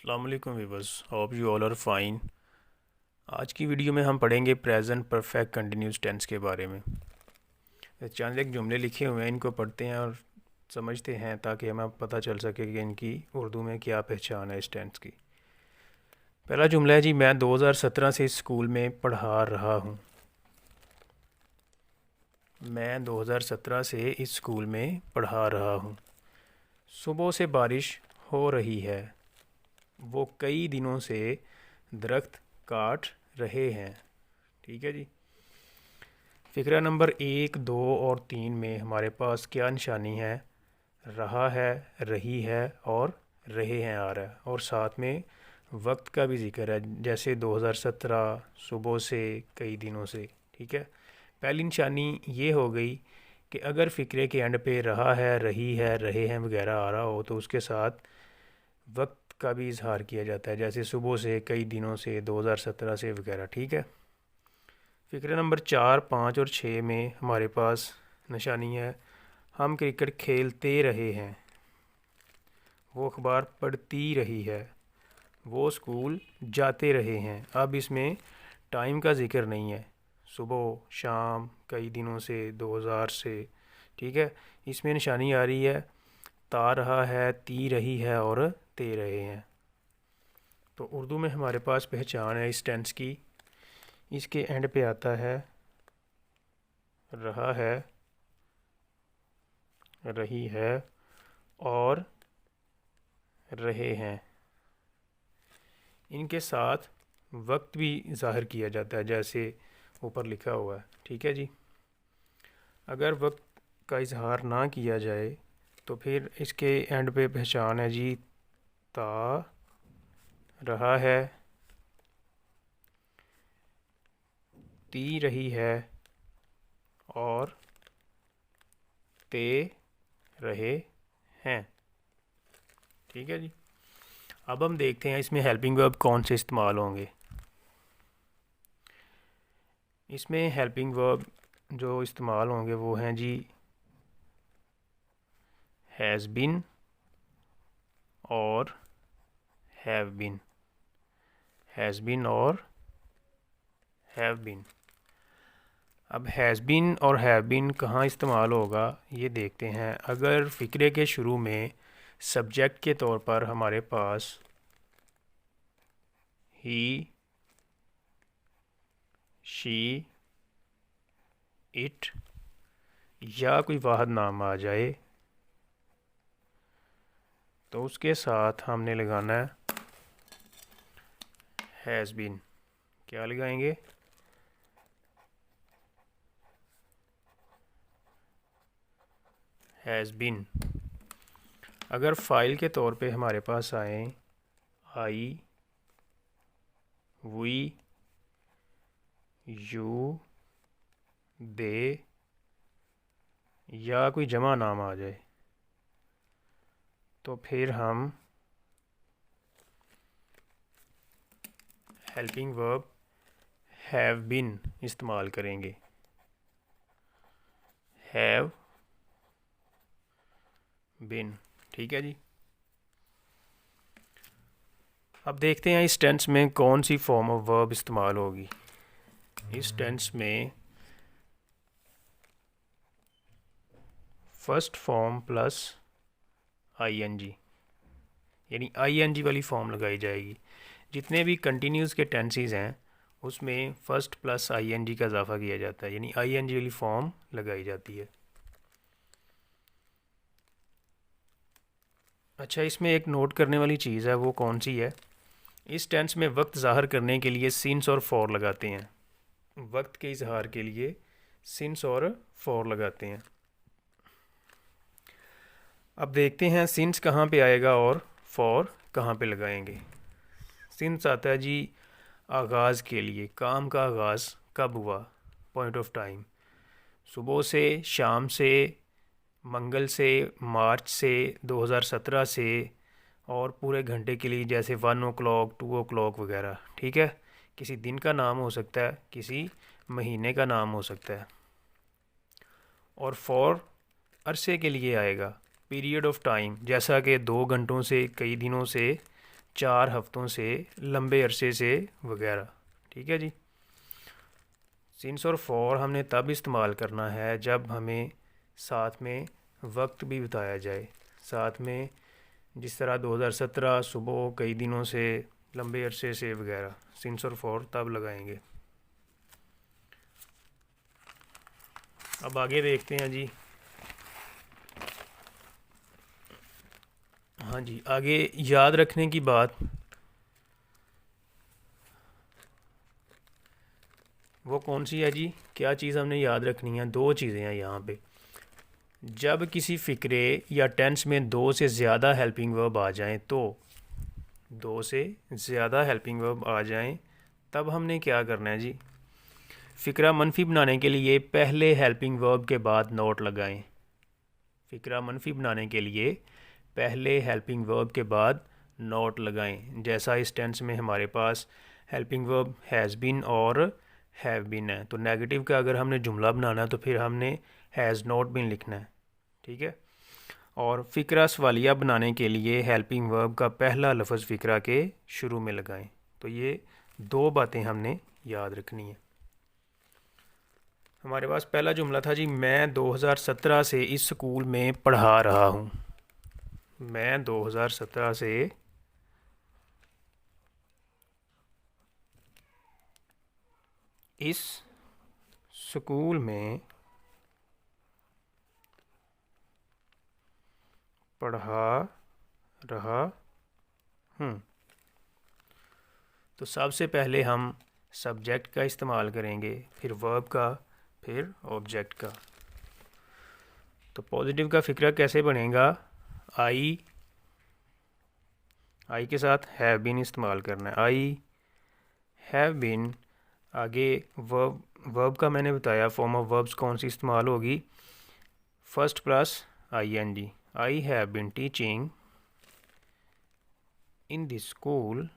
अस्सलाम वालेकुम viewers, hope you all are fine. आज की वीडियो में हम पढ़ेंगे प्रेजेंट परफेक्ट कंटिन्यूस टेंस के बारे में। चंद एक जुमले लिखे हुए हैं, इनको पढ़ते हैं और समझते हैं ताकि हमें पता चल सके कि इनकी उर्दू में क्या पहचान है इस टेंस की। पहला जुमला है जी, मैं 2017 से इस स्कूल में पढ़ा रहा हूँ। मैं 2017 से इस स्कूल में पढ़ा रहा हूँ। सुबह से बारिश हो रही है। वो कई दिनों से दरख्त काट रहे हैं। ठीक है जी। फिक्रा नंबर 1, 2 और 3 में हमारे पास क्या निशानी है? रहा है, रही है और रहे हैं आ रहा है, और साथ में वक्त का भी जिक्र है, जैसे 2017, सुबह से, कई दिनों से। ठीक है। पहली निशानी ये हो गई कि अगर फ़िक्रे के एंड पे रहा है, रही है, रहे हैं वगैरह आ रहा हो तो उसके साथ वक्त का भी इजहार किया जाता है, जैसे सुबह से, कई दिनों से, 2017 से वगैरह। ठीक है। फिक्र नंबर 4, 5 और 6 में हमारे पास निशानी है, हम क्रिकेट खेलते रहे हैं। वो अखबार पढ़ती रही है। वो स्कूल जाते रहे हैं। अब इसमें टाइम का जिक्र नहीं है, सुबह, शाम, कई दिनों से, 2000 से। ठीक है। इसमें निशानी आ रही है, ता रहा है, ती रही है और ते रहे हैं। तो उर्दू में हमारे पास पहचान है इस टेंस की। इसके एंड पे आता है रहा है, रही है और रहे हैं। इनके साथ वक्त भी ज़ाहिर किया जाता है, जैसे ऊपर लिखा हुआ है। ठीक है जी। अगर वक्त का इजहार ना किया जाए तो फिर इसके एंड पे पहचान है जी, ता रहा है, ती रही है और ते रहे हैं। ठीक है जी। अब हम देखते हैं इसमें हेल्पिंग वर्ब कौन से इस्तेमाल होंगे। इसमें हेल्पिंग वर्ब जो इस्तेमाल होंगे वो हैं जी, हैज़ बिन और हैव बिन। हैज़ बिन और हैव बिन। अब हैज़ बिन और हैव बिन कहाँ इस्तेमाल होगा ये देखते हैं। अगर फ़िक्रे के शुरू में सब्जेक्ट के तौर पर हमारे पास ही, शी, इट या कोई वाहिद नाम आ जाए तो उसके साथ हमने लगाना है हैज़ बिन। क्या लगाएंगे? Has been. अगर फ़ाइल के तौर पे हमारे पास आए आई, वी, यू, दे या कोई जमा नाम आ जाए तो फिर हम हेल्पिंग वर्ब हैव बिन इस्तेमाल करेंगे। Have been. ठीक है जी। अब देखते हैं इस टेंस में कौन सी फॉर्म ऑफ वर्ब इस्तेमाल होगी। इस टेंस में फर्स्ट फॉर्म प्लस आईएनजी, यानी आईएनजी वाली फॉर्म लगाई जाएगी। जितने भी कंटिन्यूस के टेंसेस हैं उसमें फ़र्स्ट प्लस आईएनजी का इजाफा किया जाता है, यानी आईएनजी वाली फॉर्म लगाई जाती है। अच्छा, इसमें एक नोट करने वाली चीज़ है, वो कौन सी है? इस टेंस में वक्त ज़ाहिर करने के लिए सिंस और फॉर लगाते हैं। वक्त के इजहार के लिए सिंस और फॉर लगाते हैं। अब देखते हैं सिंस कहाँ पे आएगा और फॉर कहाँ पे लगाएंगे। सिंस आता है जी आगाज़ के लिए, काम का आगाज़ कब हुआ, पॉइंट ऑफ टाइम, सुबह से, शाम से, मंगल से, मार्च से, 2017 से, और पूरे घंटे के लिए जैसे 1 o'clock, 2 o'clock वगैरह। ठीक है। किसी दिन का नाम हो सकता है, किसी महीने का नाम हो सकता है। और फॉर अरसे के लिए आएगा, पीरियड ऑफ टाइम, जैसा कि 2 घंटों से, कई दिनों से, 4 हफ्तों से, लंबे अरसे से वगैरह। ठीक है जी। सिंस और फॉर हमने तब इस्तेमाल करना है जब हमें साथ में वक्त भी बताया जाए। साथ में जिस तरह 2017, सुबह, कई दिनों से, लंबे अरसे से वगैरह, सिंस और फॉर तब लगाएंगे। अब आगे देखते हैं जी। हाँ जी, आगे याद रखने की बात, वो कौन सी है जी? क्या चीज़ हमने याद रखनी है? दो चीज़ें हैं यहाँ पे। जब किसी फ़िक्रे या टेंस में दो से ज़्यादा हेल्पिंग वर्ब आ जाएं, तो दो से ज़्यादा हेल्पिंग वर्ब आ जाएं तब हमने क्या करना है जी? फ़िक्रा मनफी बनाने के लिए पहले हेल्पिंग वर्ब के बाद नोट लगाएं। फ़िक्रा मनफी बनाने के लिए पहले हेल्पिंग वर्ब के बाद नोट लगाएं। जैसा इस टेंस में हमारे पास हेल्पिंग वर्ब हैज़ बीन और हैव बीन है, तो नेगेटिव का अगर हमने जुमला बनाना है तो फिर हमने हैज़ नॉट बीन लिखना है। ठीक है। और फ़िक्रा सवालिया बनाने के लिए हेल्पिंग वर्ब का पहला लफ्ज़ फ़िक्रा के शुरू में लगाएं। तो ये दो बातें हमने याद रखनी है। हमारे पास पहला जुमला था जी, मैं 2017 से इस स्कूल में पढ़ा रहा हूँ। मैं 2017 से इस स्कूल में पढ़ा रहा हूँ। तो सबसे पहले हम सब्जेक्ट का इस्तेमाल करेंगे, फिर वर्ब का, फिर ऑब्जेक्ट का। तो पॉजिटिव का फ़िक्रा कैसे बनेगा? आई के साथ हैव बीन इस्तेमाल करना है। I have been. आगे वर्ब का मैंने बताया फॉर्म ऑफ वर्ब्स कौन सी इस्तेमाल होगी, first plus ING। I have been teaching in this school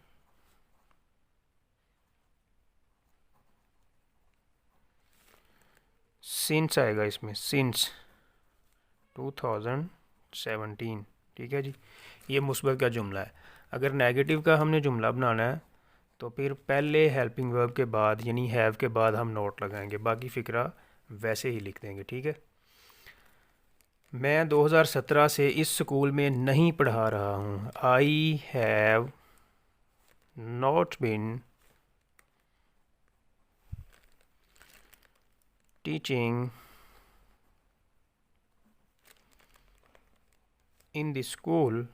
since आएगा इसमें, सिंस 2017। ठीक है जी। ये मुस्बत का जुमला है। अगर नेगेटिव का हमने जुमला बनाना है तो फिर पहले हेल्पिंग वर्ब के बाद यानी हैव के बाद हम नोट लगाएंगे, बाकी फ़िक्रा वैसे ही लिख देंगे। ठीक है। मैं 2017 से इस स्कूल में नहीं पढ़ा रहा हूँ। I have not been teaching in the school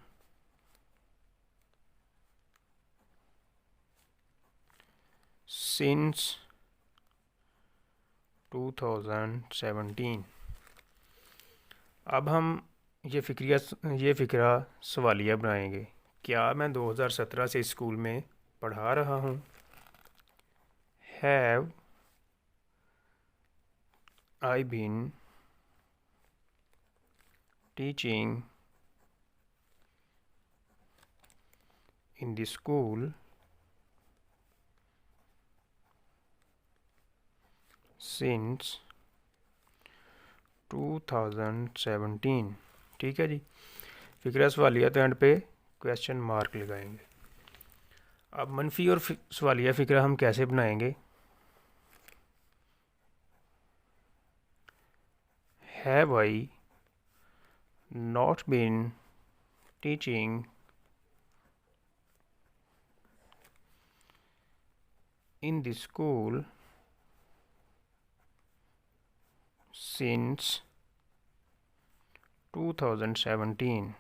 since 2017। अब हम ये फ़िक्रा सवालिया बनाएंगे। क्या मैं 2017 से स्कूल में पढ़ा रहा हूँ? Have I been teaching in the school since 2017। ठीक है जी। फ़िक्रा सवालिया तो एंड पे क्वेश्चन मार्क लगाएंगे। अब मनफी और सवालिया फ़िक्रा हम कैसे बनाएंगे? Have I not been teaching in the school since 2017।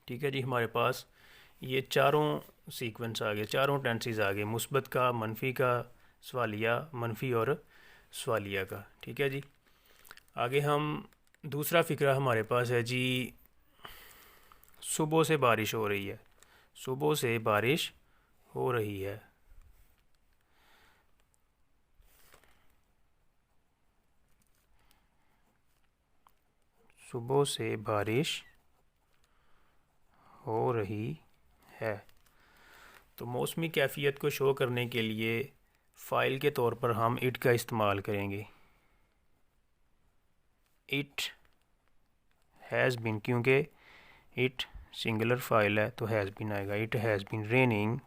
ठीक है जी। हमारे पास ये चारों सीक्वेंस आ गए, चारों टेंसेस आ गए, मुस्बत का, मनफी का, सवालिया, मनफी और सवालिया का। ठीक है जी। आगे हम दूसरा फ़िक्रा हमारे पास है जी, सुबह से बारिश हो रही है। सुबह से बारिश हो रही है। सुबह से बारिश हो रही है। तो मौसमी कैफियत को शो करने के लिए फ़ाइल के तौर पर हम इट का इस्तेमाल करेंगे। इट हैज़ बीन, क्योंकि इट सिंगुलर फाइल है तो हैज़ बीन आएगा। It has been raining,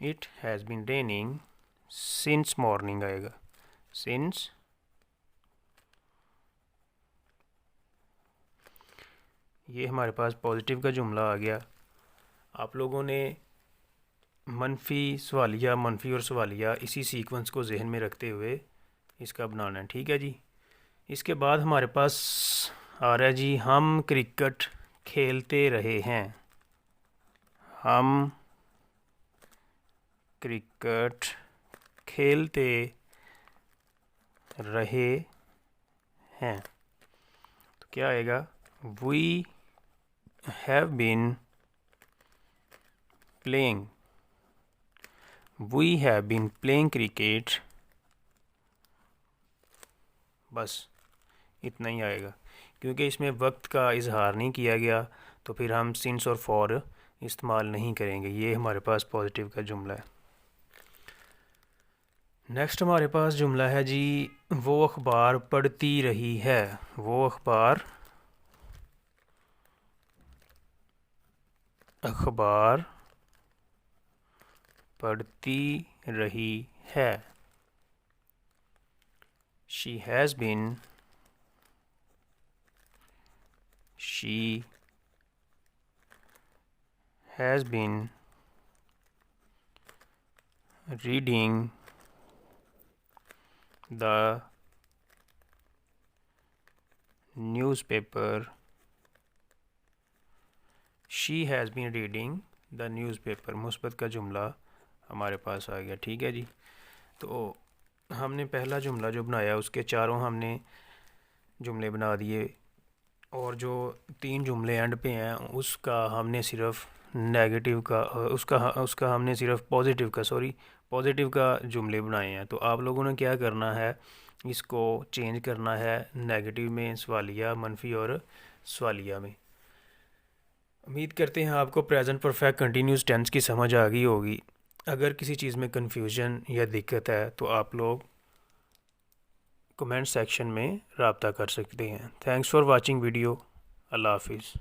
it has been raining since morning आएगा। सिंस, ये हमारे पास पॉजिटिव का जुमला आ गया। आप लोगों ने मनफी सवालिया, मनफी और सवालिया इसी सीक्वेंस को जहन में रखते हुए इसका बनाना है, ठीक है जी। इसके बाद हमारे पास आ रहा है जी, हम क्रिकेट खेलते रहे हैं। हम क्रिकेट खेलते रहे हैं तो क्या आएगा? We have been playing, we have been playing cricket. बस इतना ही आएगा, क्योंकि इसमें वक्त का इजहार नहीं किया गया तो फिर हम सिंस और फॉर इस्तेमाल नहीं करेंगे। ये हमारे पास पॉजिटिव का जुमला है। नेक्स्ट हमारे पास जुमला है जी, वो अखबार पढ़ती रही है। वो अखबार पढ़ती रही है। She has been reading the newspaper. She has been reading the newspaper। मुस्बत का जुमला हमारे पास आ गया, ठीक है जी। तो हमने पहला जुमला जो बनाया उसके चारों हमने जुमले बना दिए, और जो 3 जुमले एंड पे हैं उसका हमने सिर्फ नेगेटिव का उसका हमने सिर्फ पॉजिटिव का जुमले बनाए हैं। तो आप लोगों ने क्या करना है, इसको चेंज करना है नेगेटिव में सवालिया, मनफी और सवालिया में। उम्मीद करते हैं आपको प्रेजेंट परफेक्ट कंटिन्यूस टेंस की समझ आ गई होगी। अगर किसी चीज़ में कन्फ्यूजन या दिक्कत है तो आप लोग कमेंट सेक्शन में रब्ता कर सकते हैं। Thanks for watching video. अल्लाह हाफिज़।